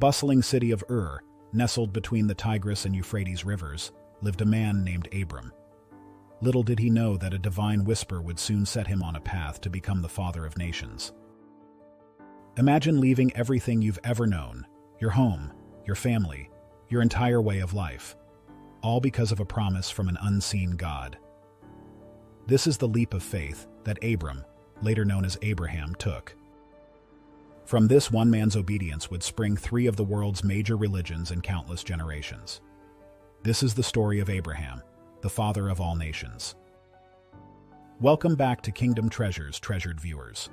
bustling city of Ur, nestled between the Tigris and Euphrates rivers, lived a man named Abram. Little did he know that a divine whisper would soon set him on a path to become the father of nations. Imagine leaving everything you've ever known, your home, your family, your entire way of life, all because of a promise from an unseen God. This is the leap of faith that Abram, later known as Abraham, took. From this one man's obedience would spring three of the world's major religions and countless generations. This is the story of Abraham, the father of all nations. Welcome back to Kingdom Treasures, treasured viewers.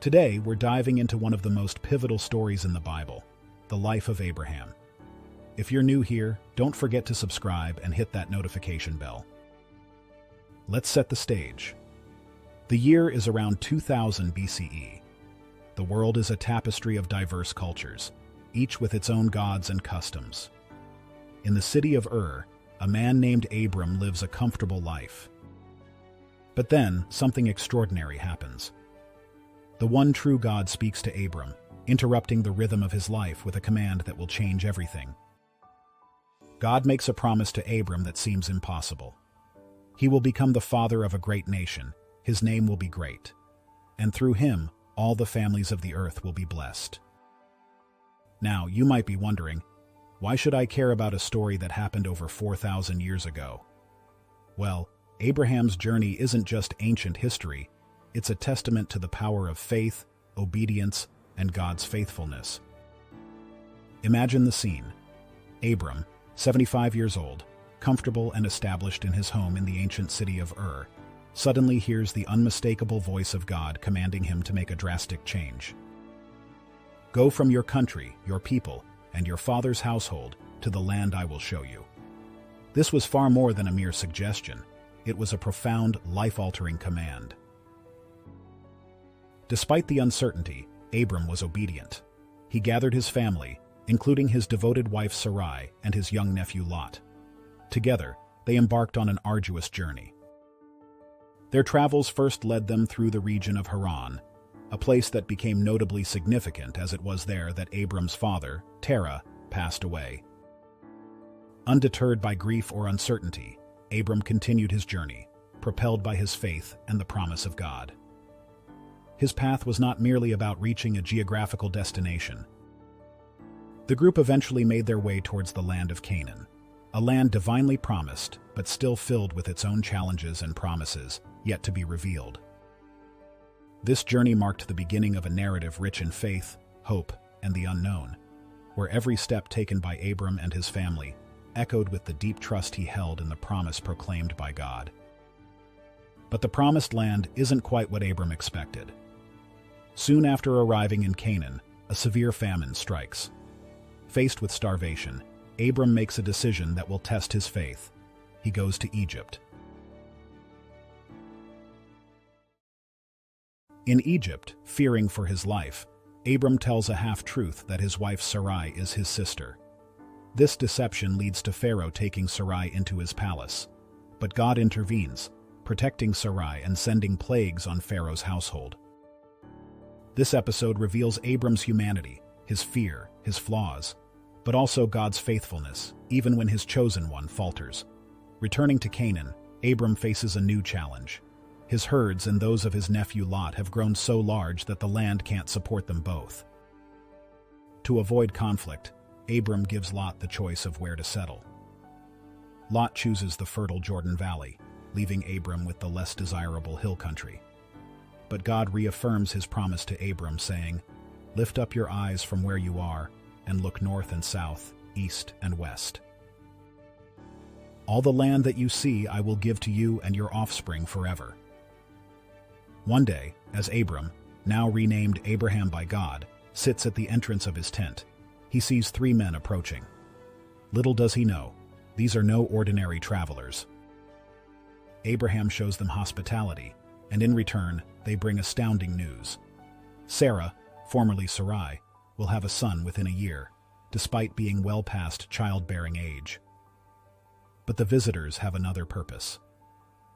Today, we're diving into one of the most pivotal stories in the Bible, the life of Abraham. If you're new here, don't forget to subscribe and hit that notification bell. Let's set the stage. The year is around 2000 BCE. The world is a tapestry of diverse cultures, each with its own gods and customs. In the city of Ur, a man named Abram lives a comfortable life. But then, something extraordinary happens. The one true God speaks to Abram, interrupting the rhythm of his life with a command that will change everything. God makes a promise to Abram that seems impossible. He will become the father of a great nation, his name will be great, and through him, all the families of the earth will be blessed. Now, you might be wondering, why should I care about a story that happened over 4,000 years ago? Well, Abraham's journey isn't just ancient history, it's a testament to the power of faith, obedience, and God's faithfulness. Imagine the scene. Abram, 75 years old, comfortable and established in his home in the ancient city of Ur, suddenly hears the unmistakable voice of God commanding him to make a drastic change. Go from your country, your people, and your father's household to the land I will show you. This was far more than a mere suggestion. It was a profound, life-altering command. Despite the uncertainty, Abram was obedient. He gathered his family, including his devoted wife Sarai and his young nephew Lot. Together, they embarked on an arduous journey. Their travels first led them through the region of Haran, a place that became notably significant as it was there that Abram's father, Terah, passed away. Undeterred by grief or uncertainty, Abram continued his journey, propelled by his faith and the promise of God. His path was not merely about reaching a geographical destination. The group eventually made their way towards the land of Canaan, a land divinely promised, but still filled with its own challenges and promises, yet to be revealed. This journey marked the beginning of a narrative rich in faith, hope, and the unknown, where every step taken by Abram and his family echoed with the deep trust he held in the promise proclaimed by God. But the promised land isn't quite what Abram expected. Soon after arriving in Canaan, a severe famine strikes. Faced with starvation, Abram makes a decision that will test his faith. He goes to Egypt. In Egypt, fearing for his life, Abram tells a half-truth that his wife Sarai is his sister. This deception leads to Pharaoh taking Sarai into his palace. But God intervenes, protecting Sarai and sending plagues on Pharaoh's household. This episode reveals Abram's humanity, his fear, his flaws, but also God's faithfulness, even when his chosen one falters. Returning to Canaan, Abram faces a new challenge. His herds and those of his nephew Lot have grown so large that the land can't support them both. To avoid conflict, Abram gives Lot the choice of where to settle. Lot chooses the fertile Jordan Valley, leaving Abram with the less desirable hill country. But God reaffirms his promise to Abram, saying, "Lift up your eyes from where you are, and look north and south, east and west. All the land that you see I will give to you and your offspring forever." One day, as Abram, now renamed Abraham by God, sits at the entrance of his tent, he sees three men approaching. Little does he know, these are no ordinary travelers. Abraham shows them hospitality, and in return, they bring astounding news. Sarah, formerly Sarai, will have a son within a year, despite being well past childbearing age. But the visitors have another purpose.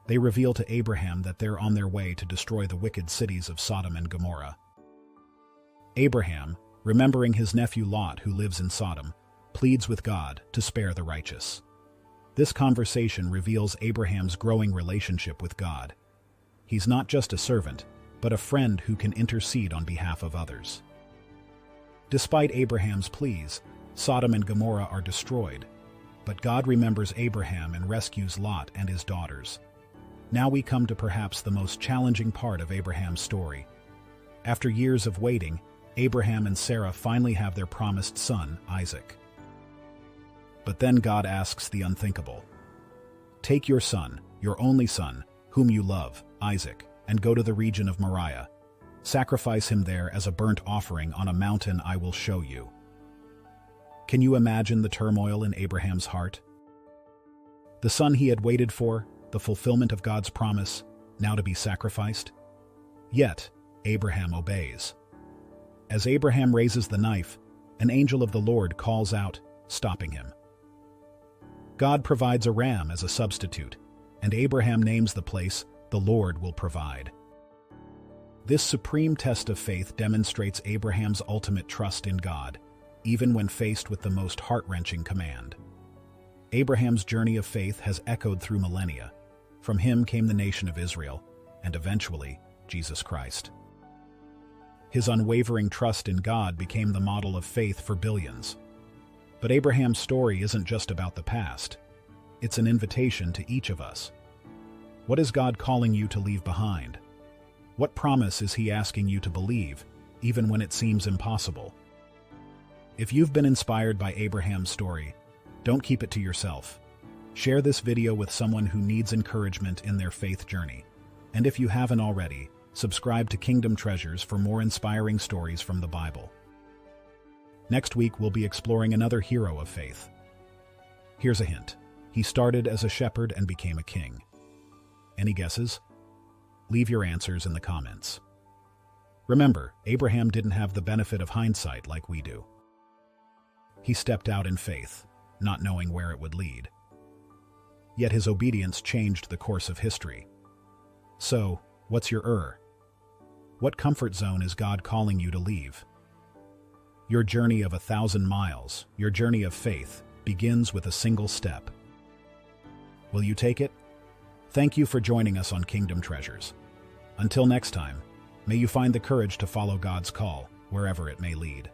They reveal to Abraham that they're on their way to destroy the wicked cities of Sodom and Gomorrah. Abraham, remembering his nephew Lot, who lives in Sodom, pleads with God to spare the righteous. This conversation reveals Abraham's growing relationship with God. He's not just a servant, but a friend who can intercede on behalf of others. Despite Abraham's pleas, Sodom and Gomorrah are destroyed, but God remembers Abraham and rescues Lot and his daughters. Now we come to perhaps the most challenging part of Abraham's story. After years of waiting, Abraham and Sarah finally have their promised son, Isaac. But then God asks the unthinkable. Take your son, your only son, whom you love, Isaac, and go to the region of Moriah. Sacrifice him there as a burnt offering on a mountain I will show you. Can you imagine the turmoil in Abraham's heart? The son he had waited for, the fulfillment of God's promise, now to be sacrificed? Yet, Abraham obeys. As Abraham raises the knife, an angel of the Lord calls out, stopping him. God provides a ram as a substitute, and Abraham names the place, "The Lord will provide." This supreme test of faith demonstrates Abraham's ultimate trust in God, even when faced with the most heart-wrenching command. Abraham's journey of faith has echoed through millennia. From him came the nation of Israel, and eventually, Jesus Christ. His unwavering trust in God became the model of faith for billions. But Abraham's story isn't just about the past. It's an invitation to each of us. What is God calling you to leave behind? What promise is He asking you to believe, even when it seems impossible? If you've been inspired by Abraham's story, don't keep it to yourself. Share this video with someone who needs encouragement in their faith journey. And if you haven't already, subscribe to Kingdom Treasures for more inspiring stories from the Bible. Next week, we'll be exploring another hero of faith. Here's a hint. He started as a shepherd and became a king. Any guesses? Leave your answers in the comments. Remember, Abraham didn't have the benefit of hindsight like we do. He stepped out in faith, not knowing where it would lead. Yet his obedience changed the course of history. So, what's your What comfort zone is God calling you to leave? Your journey of 1,000 miles, your journey of faith, begins with a single step. Will you take it? Thank you for joining us on Kingdom Treasures. Until next time, may you find the courage to follow God's call, wherever it may lead.